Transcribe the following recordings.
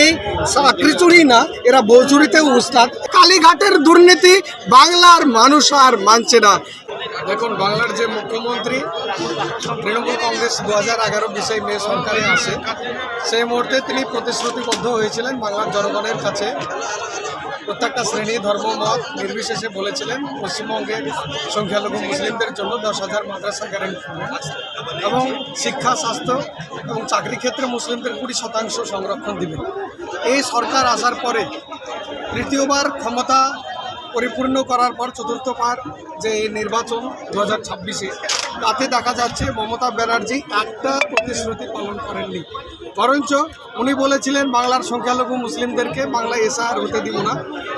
এই চাকরি চুরি না, এরা বউ চুরিতেও উস্তাদ। কালীঘাটের দুর্নীতি বাংলার মানুষ আর মানছে না। দেখুন, বাংলার যে মুখ্যমন্ত্রী তৃণমূল কংগ্রেস 2011-20 মে সরকারে আসে, সেই মুহূর্তে তিনি প্রতিশ্রুতিবদ্ধ হয়েছিলেন বাংলার জনগণের কাছে। প্রত্যেকটা শ্রেণী ধর্ম মত নির্বিশেষে বলেছিলেন পশ্চিমবঙ্গের সংখ্যালঘু মুসলিমদের জন্য 10,000 মাদ্রাসা গ্যারান্টি এবং শিক্ষা, স্বাস্থ্য এবং চাকরি ক্ষেত্রে মুসলিমদের 20% সংরক্ষণ দিবেন। এই সরকার আসার পরে তৃতীয়বার ক্ষমতা পরিপূর্ণ করার পর চতুর্থবার যে এই নির্বাচন 2026-এ, তাতে দেখা যাচ্ছে মমতা ব্যানার্জি একটা প্রতিশ্রুতি পালন করেননি। বরঞ্চ উনি বলেছিলেন বাংলার সংখ্যালঘু মুসলিমদেরকে বাংলায় এসআর হতে দিব না,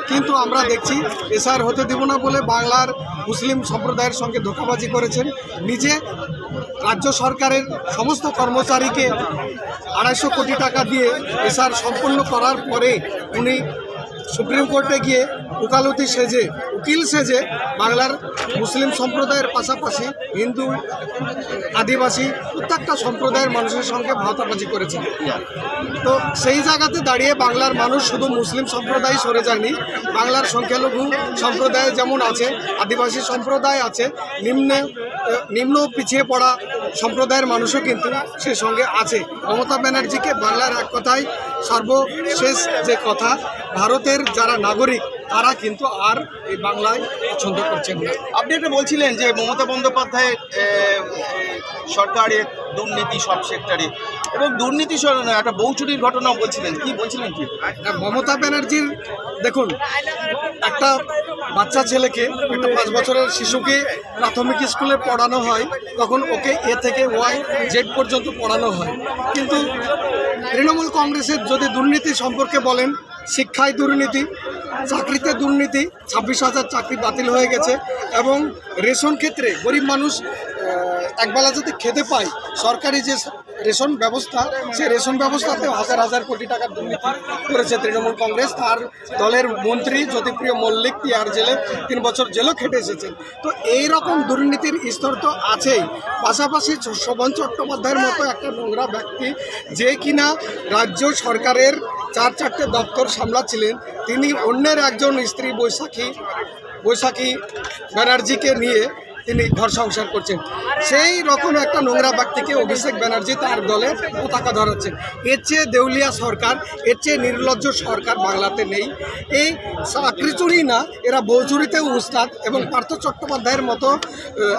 কিন্তু আমরা দেখছি এসআর হতে দিব না বলে বাংলার মুসলিম সম্প্রদায়ের সঙ্গে ধোঁকাবাজি করেছেন। নিজে রাজ্য সরকারের সমস্ত কর্মচারীকে 250 কোটি টাকা দিয়ে এসআর সম্পন্ন করার পরে উনি সুপ্রিম কোর্টে গিয়ে উকিল সেজে বাংলার মুসলিম সম্প্রদায়ের পাশাপাশি হিন্দু, আদিবাসী প্রত্যেকটা সম্প্রদায়ের মানুষের সঙ্গে ভাওতাবাজি করেছেন। তো সেই জায়গাতে দাঁড়িয়ে বাংলার মানুষ শুধু মুসলিম সম্প্রদায় সরে যায়নি, বাংলার সংখ্যালঘু সম্প্রদায় যেমন আছে, আদিবাসী সম্প্রদায় আছে, নিম্ন পিছিয়ে পড়া সম্প্রদায়ের মানুষও কিন্তু সে সঙ্গে আছে। মমতা ব্যানার্জিকে বাংলার এক কথায় সর্বশেষ যে কথা, ভারতের যারা নাগরিক তারা কিন্তু আর এই বাংলায় পছন্দ করছেন না। আপনি এটা বলছিলেন যে মমতা বন্দ্যোপাধ্যায়ের সরকারের দুর্নীতি সব সেক্টরে, এবং দুর্নীতি একটা বউচুরির ঘটনাও বলছিলেন, কি বলছিলেন কি? মমতা ব্যানার্জির দেখুন, একটা বাচ্চা ছেলেকে, একটা 5 বছরের শিশুকে প্রাথমিক স্কুলে পড়ানো হয়, তখন ওকে এ থেকে ওয়াই জেড পর্যন্ত পড়ানো হয়। কিন্তু তৃণমূল কংগ্রেসের যদি দুর্নীতি সম্পর্কে বলেন, শিক্ষায় দুর্নীতি, চাকরিতে দুর্নীতি, 26,000 চাকরি বাতিল হয়ে গেছে, এবং রেশন ক্ষেত্রে গরিব মানুষ একবেলা যদি খেতে পায়, সরকারি যে রেশন ব্যবস্থা, সেই রেশন ব্যবস্থাতে হাজার হাজার কোটি টাকার দুর্নীতি করেছে তৃণমূল কংগ্রেস। তার দলের মন্ত্রী জ্যোতিপ্রিয় মল্লিক 3 জেলে 3 বছর জেলও খেটে এসেছেন। তো এই রকম দুর্নীতির স্তর তো আছেই, পাশাপাশি শোভন চট্টোপাধ্যায়ের মতো একটা নোংরা ব্যক্তি, যে কিনা রাজ্য সরকারের 4-4টে দপ্তর সামলাচ্ছিলেন, তিনি অন্যের একজন স্ত্রী বৈশাখী ব্যানার্জিকে নিয়ে তিনি ঘর সংসার করছেন। সেই রকম একটা নোংরা ব্যক্তিকে অভিষেক ব্যানার্জি তার দলে পতাকা ধরাচ্ছেন। এর চেয়ে দেউলিয়া সরকার, এর চেয়ে নির্লজ্জ সরকার বাংলাতে নেই। এই চাকরি চুরি না, এরা বউ চুরিতেও উস্তাদ। এবং পার্থ চট্টোপাধ্যায়ের মতো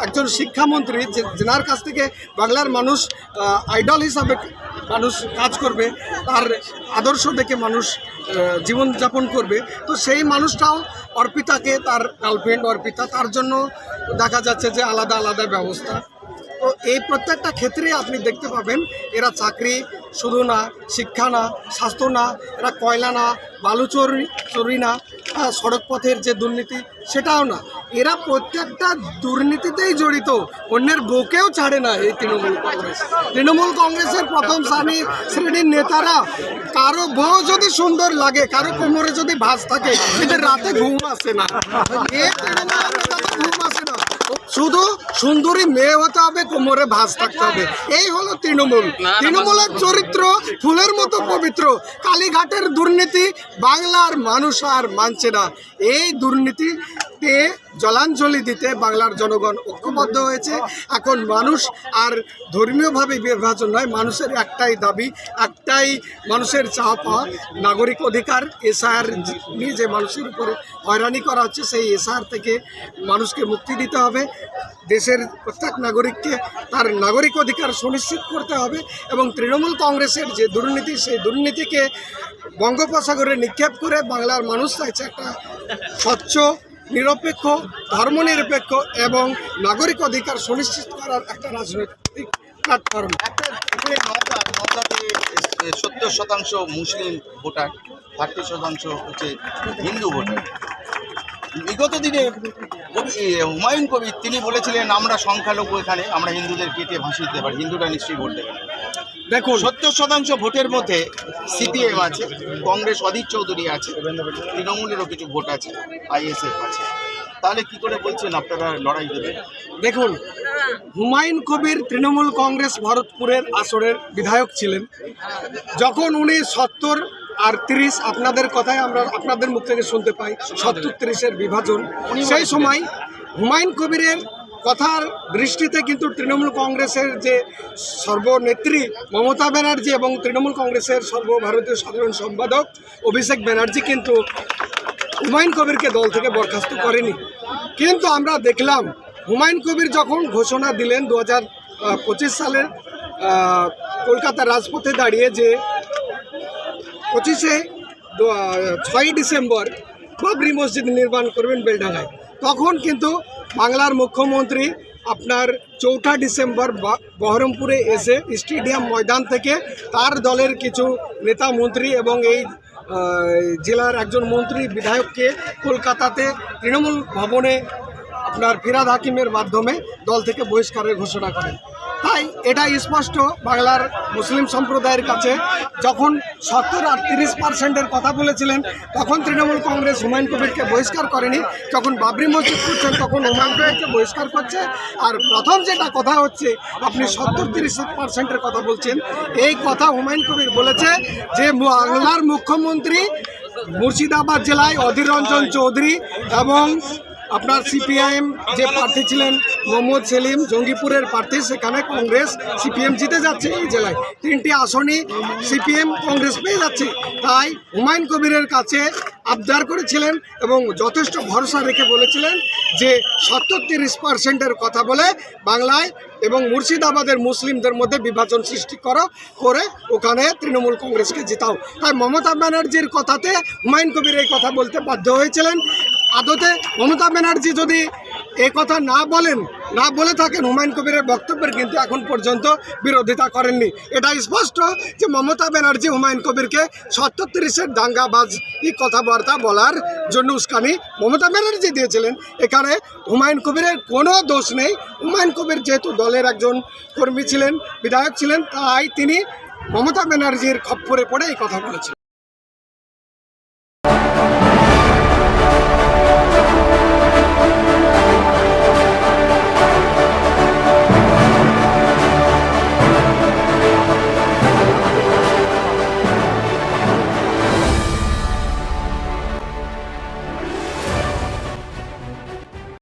একজন শিক্ষামন্ত্রী, যেনার কাছ থেকে বাংলার মানুষ আইডল হিসাবে মানুষ কাজ করবে, তার আদর্শ দেখে মানুষ জীবনযাপন করবে, তো সেই মানুষটাও অর্পিতাকে, তার গার্লফ্রেন্ড অর্পিতা, তার জন্য দেখা যাচ্ছে যে আলাদা আলাদা ব্যবস্থা। তো এই প্রত্যেকটা ক্ষেত্রে আপনি দেখতে পাবেন এরা চাকরি শুধু না, শিক্ষা না, স্বাস্থ্য না, এরা কয়লা না, বালু চুরি না, সড়ক পথের যে দুর্নীতি সেটাও না, এরা প্রত্যেকটা দুর্নীতিতেই জড়িত। অন্যের বউকেও ছাড়ে না এই তৃণমূল কংগ্রেসের প্রথম শ্রেণীর নেতারা। কারো বউ যদি সুন্দর লাগে, কারো কোমরে যদি ভাঁজ থাকে, এদের রাতে ঘুম আসে না, ঘুম আসে না। শুধু সুন্দরী মেয়ে হতে হবে, কোমরে ভাঁজ থাকতে হবে, এই হলো তৃণমূল। তৃণমূলের চরিত্র ফুলের মতো পবিত্র। কালীঘাটের দুর্নীতি বাংলার মানুষ আর মানছে না। এই দুর্নীতিতে জলাঞ্জলি দিতে বাংলার জনগণ ঐক্যবদ্ধ হয়েছে। এখন মানুষ আর ধর্মীয়ভাবে বিভাজন নয়, মানুষের একটাই দাবি, একটাই মানুষের চাওয়া পাওয়া, নাগরিক অধিকার। এসআর নিয়ে যে মানুষের উপরে হয়রানি করা হচ্ছে, সেই এসআর থেকে মানুষকে মুক্তি দিতে হবে। দেশের প্রত্যেক নাগরিককে তার নাগরিক অধিকার সুনিশ্চিত করতে হবে। এবং তৃণমূল কংগ্রেসের যে দুর্নীতি, সেই দুর্নীতিকে বঙ্গোপসাগরে নিক্ষেপ করে বাংলার মানুষ চাইছে একটা স্বচ্ছ, নিরপেক্ষ, ধর্মনিরপেক্ষ এবং নাগরিক অধিকার সুনিশ্চিত করার একটা রাজনৈতিক প্ল্যাটফর্ম। নওগাঁতে 70% মুসলিম ভোটার, 30% হচ্ছে হিন্দু ভোটার। বিগত দিনে হুমায়ুন কবির তিনি বলেছিলেন, আমরা সংখ্যালঘু, এখানে আমরা হিন্দুদের কেটে ভাসিয়ে দিতে পারি, হিন্দুরা নিশ্চয়ই ভোট দেবে। দেখুন, 70% ভোটের মধ্যে সিপিএম আছে, কংগ্রেস অধীর চৌধুরী আছে, তৃণমূলেরও কিছু ভোট আছে, আইএসএফ আছে। তাহলে কি করে বলছেন আপনারা লড়াই দেবে? দেখুন, হুমায়ুন কবির তৃণমূল কংগ্রেস ভরতপুরের আসরের বিধায়ক ছিলেন। যখন উনি 70 আর 30 আপনাদের কথায় আমরা আপনাদের মুখ থেকে শুনতে পাই 70-30-এর বিভাজন। সেই সময় হুমায়ুন কবিরের কথার দৃষ্টিতে কিন্তু তৃণমূল কংগ্রেসের যে সর্বনেত্রী মমতা ব্যানার্জি এবং তৃণমূল কংগ্রেসের সর্বভারতীয় সাধারণ সম্পাদক অভিষেক ব্যানার্জি কিন্তু হুমায়ুন কবিরকে দল থেকে বরখাস্ত করেনি। কিন্তু আমরা দেখলাম হুমায়ুন কবির যখন ঘোষণা দিলেন 2025 সালের কলকাতার রাজপথে দাঁড়িয়ে যে 6ই ডিসেম্বর বাবরি মসজিদ নির্মাণ করবেন বেলডাঙ্গায়, তখন কিন্তু বাংলার মুখ্যমন্ত্রী আপনার 4ঠা ডিসেম্বর বহরমপুরে এসে স্টেডিয়াম ময়দান থেকে তার দলের কিছু নেতা মন্ত্রী এবং এই জেলার একজন মন্ত্রী বিধায়ককে কলকাতাতে তৃণমূল ভবনে আপনার ফিরহাদ হাকিমের মাধ্যমে দল থেকে বহিষ্কারের ঘোষণা করেন। তাই এটা স্পষ্ট বাংলার মুসলিম সম্প্রদায়ের কাছে যখন 70 আর 30% কথা বলেছিলেন তখন তৃণমূল কংগ্রেস হুমায়ুন কবিরকে বহিষ্কার করেনি, যখন বাবরি মসজিদ করছেন তখন হুমায়ুন কবিরকে বহিষ্কার করছে। আর প্রথম যেটা কথা হচ্ছে আপনি 70-30% কথা বলছেন, এই কথা হুমায়ুন কবির বলেছে যে বাংলার মুখ্যমন্ত্রী মুর্শিদাবাদ জেলায় অধীর রঞ্জন চৌধুরী এবং আপনার সিপিআইএম যে প্রার্থী ছিলেন মোহাম্মদ সেলিম জঙ্গিপুরের প্রার্থী, সেখানে কংগ্রেস সিপিএম জিতে যাচ্ছে। এই জেলায় 3টি আসনই সিপিএম কংগ্রেস পেয়ে যাচ্ছে। তাই হুমায়ুন কবিরের কাছে আবদার করেছিলেন এবং যথেষ্ট ভরসা রেখে বলেছিলেন যে 70-30%-এর কথা বলে বাংলায় এবং মুর্শিদাবাদের মুসলিমদের মধ্যে বিভাজন সৃষ্টি করে ওখানে তৃণমূল কংগ্রেসকে জিতাও। তাই মমতা ব্যানার্জির কথাতে হুমায়ুন কবির এই কথা বলতে বাধ্য হয়েছিলেন। আদতে মমতা ব্যানার্জি যদি এই কথা না বলে থাকেন হুমায়ুন কবিরের বক্তব্যের কিন্তু এখন পর্যন্ত বিরোধিতা করেননি। এটা স্পষ্ট যে মমতা ব্যানার্জি হুমায়ুন কবিরকে 70-30-এর দাঙ্গাবাজ এই কথাবার্তা বলার জন্য উস্কানি মমতা ব্যানার্জি দিয়েছিলেন। এখানে হুমায়ুন কবিরের কোনো দোষ নেই। হুমায়ুন কবির যেহেতু দলের একজন কর্মী ছিলেন, বিধায়ক ছিলেন, তাই তিনি মমতা ব্যানার্জির খপ্পরে পড়ে এই কথা বলেছিলেন।